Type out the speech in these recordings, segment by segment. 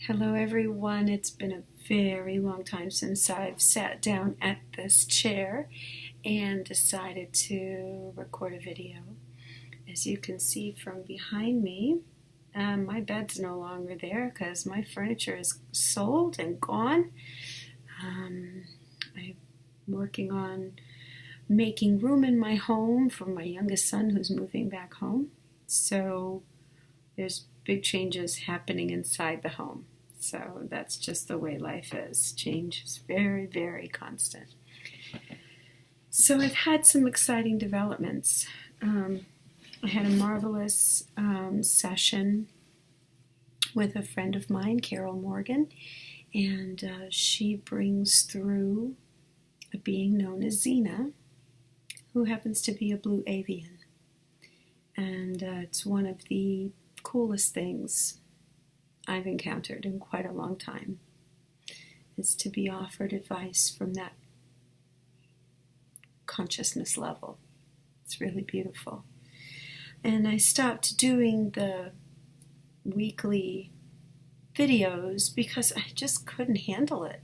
Hello everyone, it's been a very long time since I've sat down at this chair and decided to record a video. As you can see from behind me, my bed's no longer there because my furniture is sold and gone. I'm working on making room in my home for my youngest son who's moving back home. So there's big changes happening inside the home. So that's just the way life is. Change is very, very constant. So I've had some exciting developments. I had a marvelous session with a friend of mine, Carol Morgan, and she brings through a being known as Xena, who happens to be a blue avian. And it's one of the coolest things I've encountered in quite a long time, is to be offered advice from that consciousness level. It's really beautiful. And I stopped doing the weekly videos because I just couldn't handle it.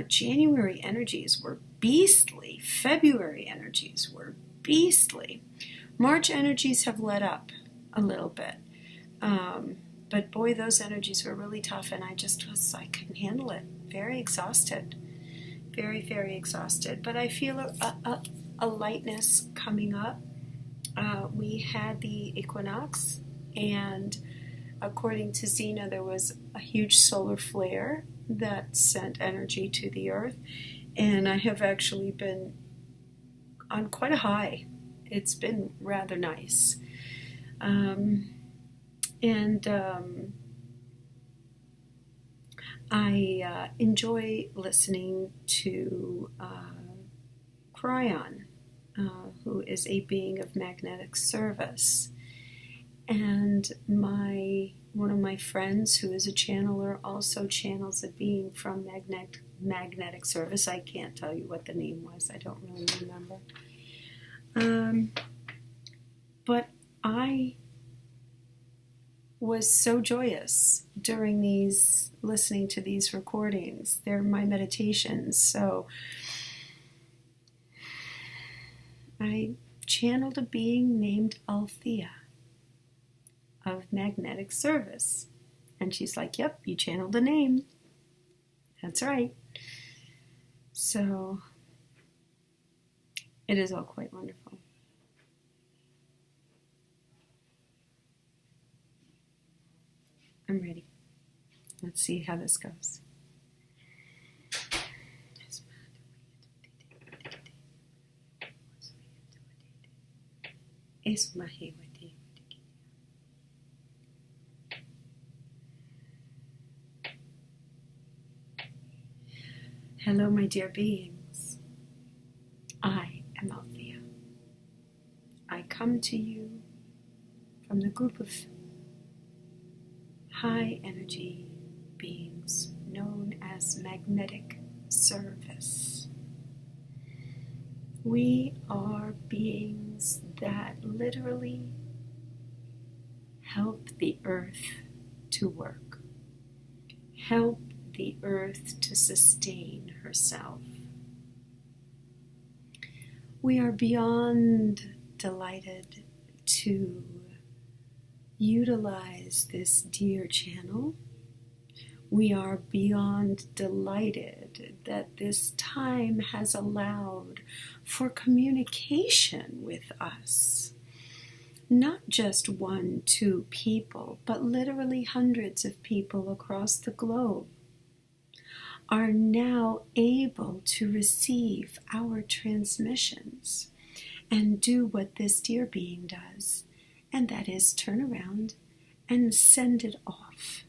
January energies were beastly. February energies were beastly. March energies have let up a little bit. But boy, those energies were really tough, and I couldn't handle it. Very exhausted. Very, very exhausted. But I feel a lightness coming up. We had the equinox, and according to Xena, there was a huge solar flare that sent energy to the earth, and I have actually been on quite a high. It's been rather nice. I enjoy listening to Cryon, who is a being of magnetic service. And one of my friends, who is a channeler, also channels a being from magnetic service. I can't tell you what the name was. I don't really remember. But I was so joyous during listening to these recordings. They're my meditations. So I channeled a being named Althea of magnetic service. And she's like, yep, you channeled a name. That's right. So it is all quite wonderful. I'm ready. Let's see how this goes. Hello, my dear beings. I am Althea. I come to you from the group of high energy beings known as magnetic service. We are beings that literally help the earth to work, help the earth to sustain herself. We are beyond delighted to utilize this dear channel. We are beyond delighted that this time has allowed for communication with us. Not just 1, 2 people, but literally hundreds of people across the globe are now able to receive our transmissions and do what this dear being does. And that is turn around and send it off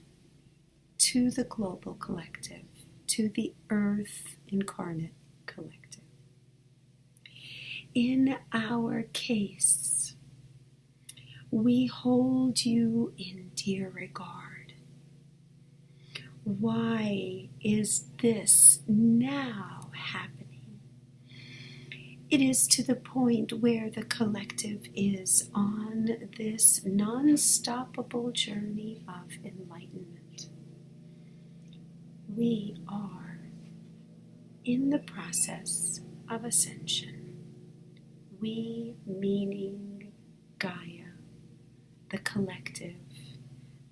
to the global collective, to the earth incarnate collective. In our case, we hold you in dear regard. Why is this now happening? It is to the point where the collective is on this non-stoppable journey of enlightenment. We are in the process of ascension. We meaning Gaia, the collective,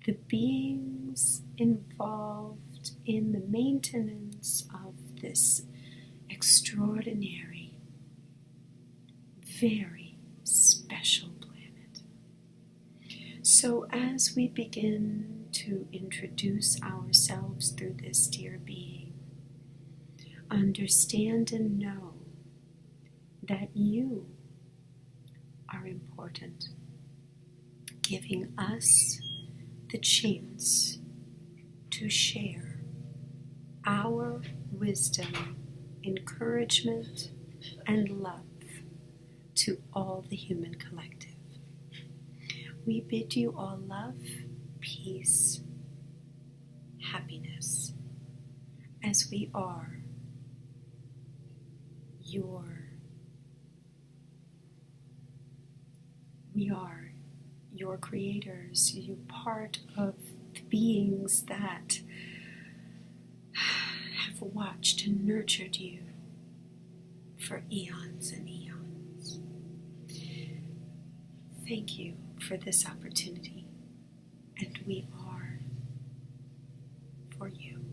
the beings involved in the maintenance of this extraordinary, very special planet. So as we begin to introduce ourselves through this dear being, understand and know that you are important, giving us the chance to share our wisdom, encouragement, and love to all the human collective. We bid you all love, peace, happiness, as we are your creators. You're part of the beings that have watched and nurtured you for eons and eons. Thank you for this opportunity, and we are for you.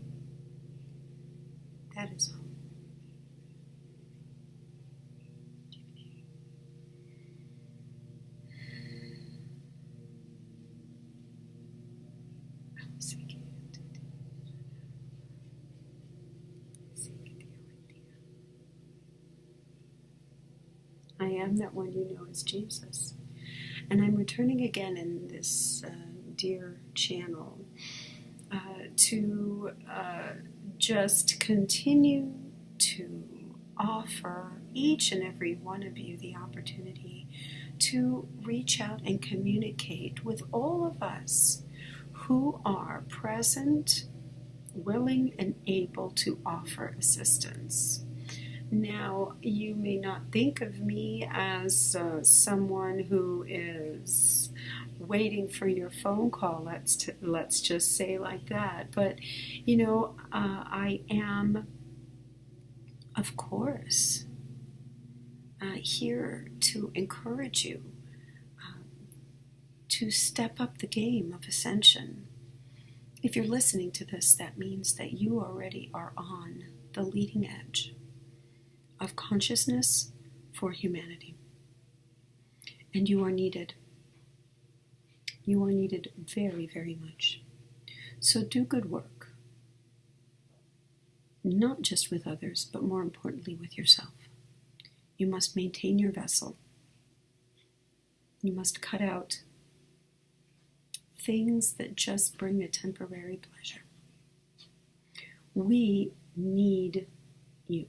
That is all. I am that one you know as Jesus. And I'm returning again in this dear channel to just continue to offer each and every one of you the opportunity to reach out and communicate with all of us who are present, willing, and able to offer assistance. Now, you may not think of me as someone who is waiting for your phone call, let's just say like that. But, I am, of course, here to encourage you to step up the game of ascension. If you're listening to this, that means that you already are on the leading edge of consciousness for humanity. And you are needed. You are needed very, very much. So do good work. Not just with others, but more importantly with yourself. You must maintain your vessel. You must cut out things that just bring a temporary pleasure. We need you.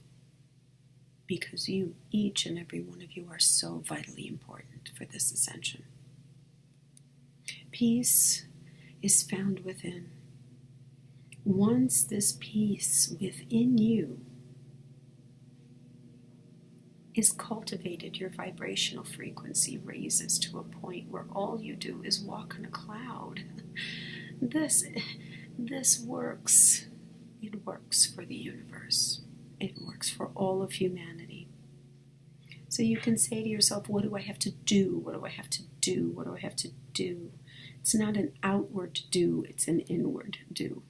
Because you, each and every one of you, are so vitally important for this ascension. Peace is found within. Once this peace within you is cultivated, your vibrational frequency raises to a point where all you do is walk on a cloud. This works. It works for the universe. It works for all of humanity. So you can say to yourself, what do I have to do? What do I have to do? What do I have to do? It's not an outward do, it's an inward do.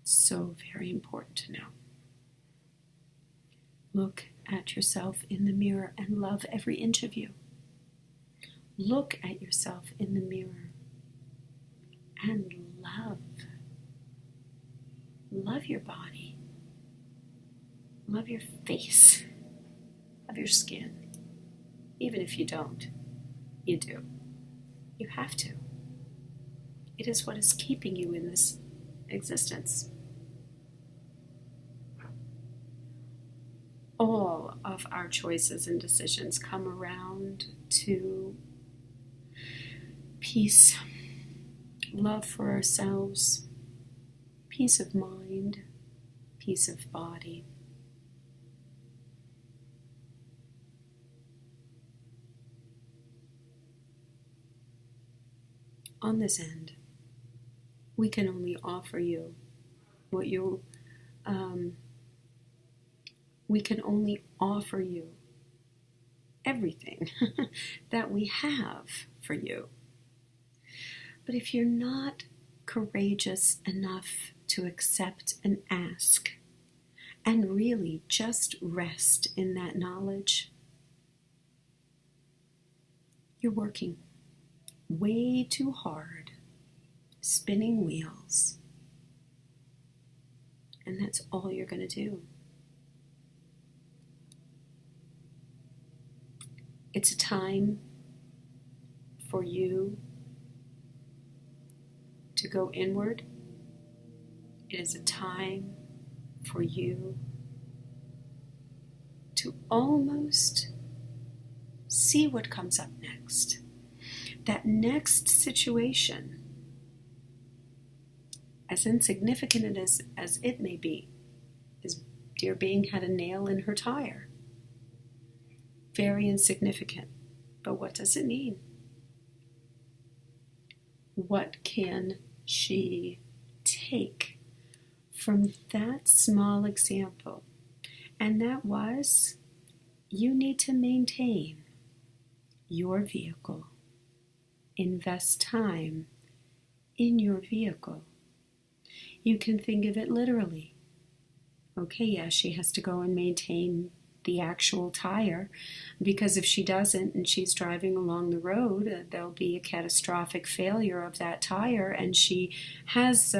So very important to know. Look at yourself in the mirror and love every inch of you. Look at yourself in the mirror and love. Love your body. Love your face. Love your skin. Even if you don't, you do. You have to. It is what is keeping you in this existence. All of our choices and decisions come around to peace, love for ourselves, peace of mind, peace of body. On this end, We can only offer you what you, we can only offer you everything that we have for you. But if you're not courageous enough to accept and ask, and really just rest in that knowledge, you're working way too hard, spinning wheels, and that's all you're going to do. It's a time for you to go inward. It is a time for you to almost see what comes up next. That next situation, as insignificant as it may be, this dear being had a nail in her tire. Very insignificant. But what does it mean? What can she take from that small example? And that was, you need to maintain your vehicle. Invest time in your vehicle. You can think of it literally. Okay, yeah, she has to go and maintain the actual tire, because if she doesn't and she's driving along the road, there'll be a catastrophic failure of that tire, and she has,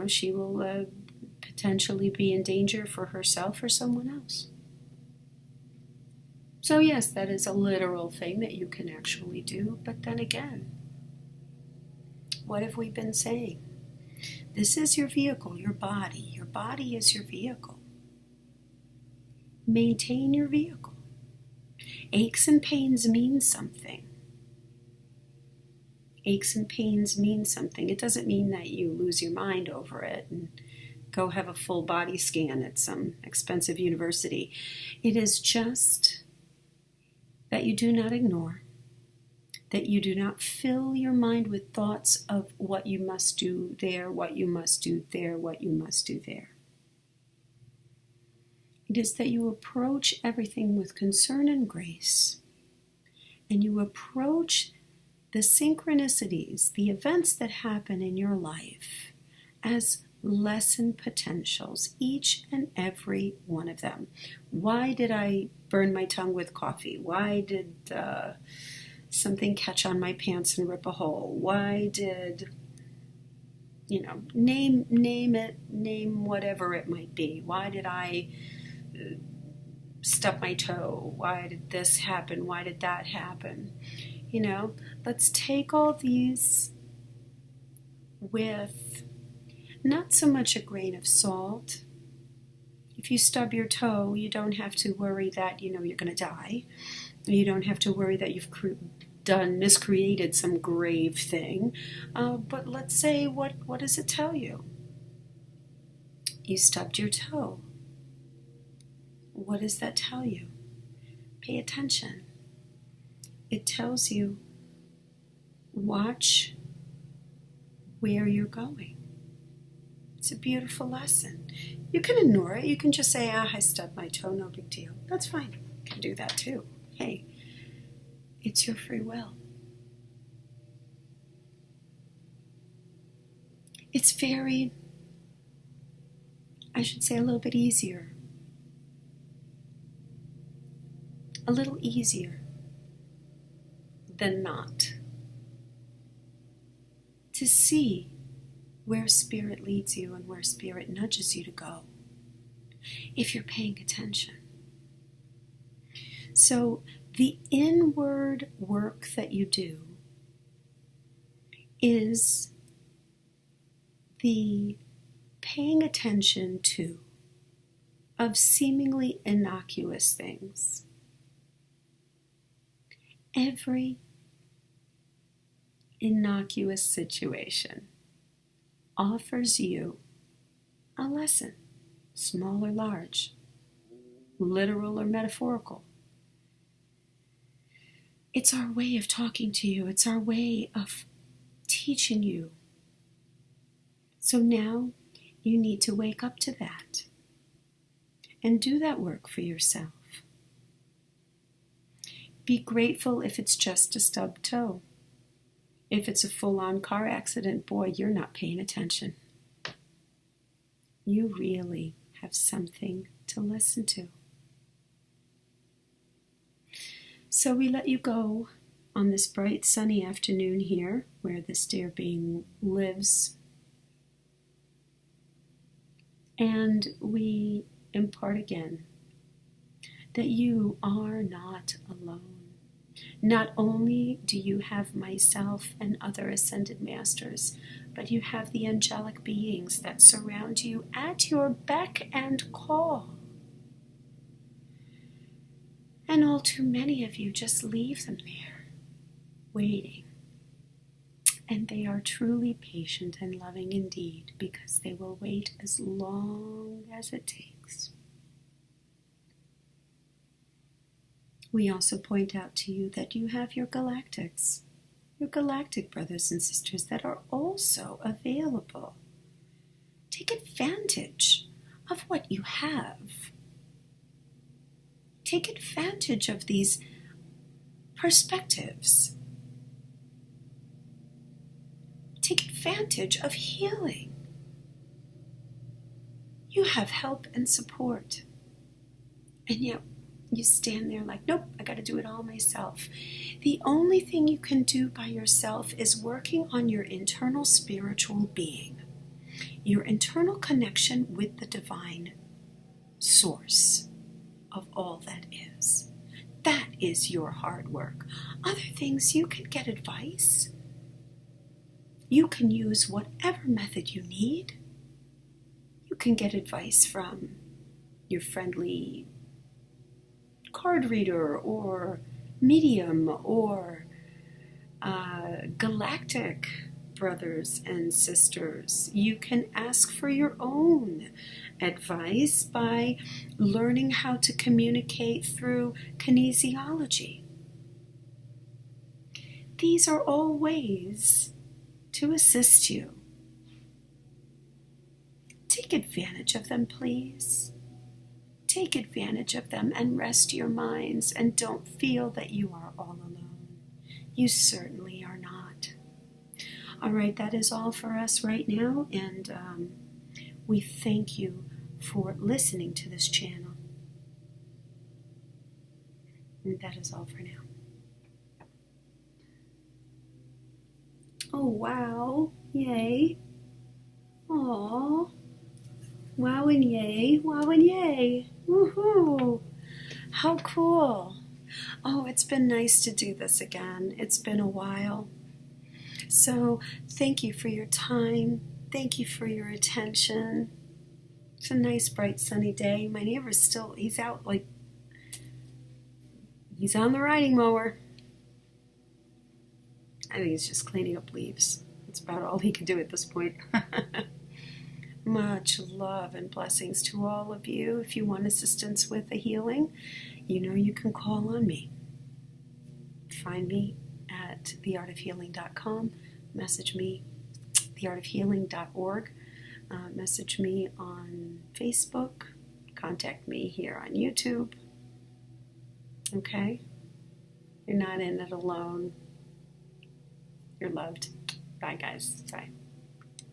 she will potentially be in danger for herself or someone else. So yes, that is a literal thing that you can actually do, but then again, what have we been saying? This is your vehicle, your body. Your body is your vehicle. Maintain your vehicle. Aches and pains mean something. Aches and pains mean something. It doesn't mean that you lose your mind over it and go have a full body scan at some expensive university. It is just that you do not ignore, that you do not fill your mind with thoughts of what you must do there, what you must do there, what you must do there. It is that you approach everything with concern and grace, and you approach the synchronicities, the events that happen in your life, as lesson potentials, each and every one of them. Why did I burn my tongue with coffee? Why did something catch on my pants and rip a hole? Why did, name it, name whatever it might be. Why did I stub my toe? Why did this happen? Why did that happen? Let's take all these with not so much a grain of salt. If you stub your toe, you don't have to worry that, you're going to die. You don't have to worry that you've miscreated some grave thing. But let's say, what does it tell you? You stubbed your toe. What does that tell you? Pay attention. It tells you, watch where you're going. It's a beautiful lesson. You can ignore it. You can just say, I stubbed my toe, no big deal. That's fine. You can do that too. Hey, it's your free will. It's very, I should say, a little bit easier. A little easier than not to see where Spirit leads you and where Spirit nudges you to go, if you're paying attention. So the inward work that you do is the paying attention to of seemingly innocuous things. Every innocuous situation offers you a lesson, small or large, literal or metaphorical. It's our way of talking to you. It's our way of teaching you So now you need to wake up to that and do that work for yourself. Be grateful if it's just a stubbed toe. If it's a full-on car accident, boy, you're not paying attention. You really have something to listen to. So we let you go on this bright sunny afternoon here where this dear being lives. And we impart again that you are not alone. Not only do you have myself and other ascended masters, but you have the angelic beings that surround you at your beck and call. And all too many of you just leave them there, waiting. And they are truly patient and loving indeed, because they will wait as long as it takes. We also point out to you that you have your galactic brothers and sisters that are also available. Take advantage of what you have. Take advantage of these perspectives. Take advantage of healing. You have help and support. And yet you stand there like, nope, I got to do it all myself. The only thing you can do by yourself is working on your internal spiritual being, your internal connection with the divine source of all that is. That is your hard work. Other things, you can get advice. You can use whatever method you need. You can get advice from your friendly card reader or medium or galactic brothers and sisters. You can ask for your own advice by learning how to communicate through kinesiology. These are all ways to assist you. Take advantage of them, please. Take advantage of them and rest your minds and don't feel that you are all alone. You certainly are not. All right, that is all for us right now, and we thank you for listening to this channel. And that is all for now. Oh, wow. Yay. Aww. Wow and yay. Wow and yay. Woohoo. How cool. Oh, it's been nice to do this again. It's been a while. So thank you for your time. Thank you for your attention. It's a nice, bright, sunny day. My neighbor's still, he's out like, he's on the riding mower. I think he's just cleaning up leaves. That's about all he can do at this point. Much love and blessings to all of you. If you want assistance with the healing, you know you can call on me. Find me at theartofhealing.com. Message me, theartofhealing.org. Message me on Facebook. Contact me here on YouTube. Okay? You're not in it alone. You're loved. Bye, guys. Bye.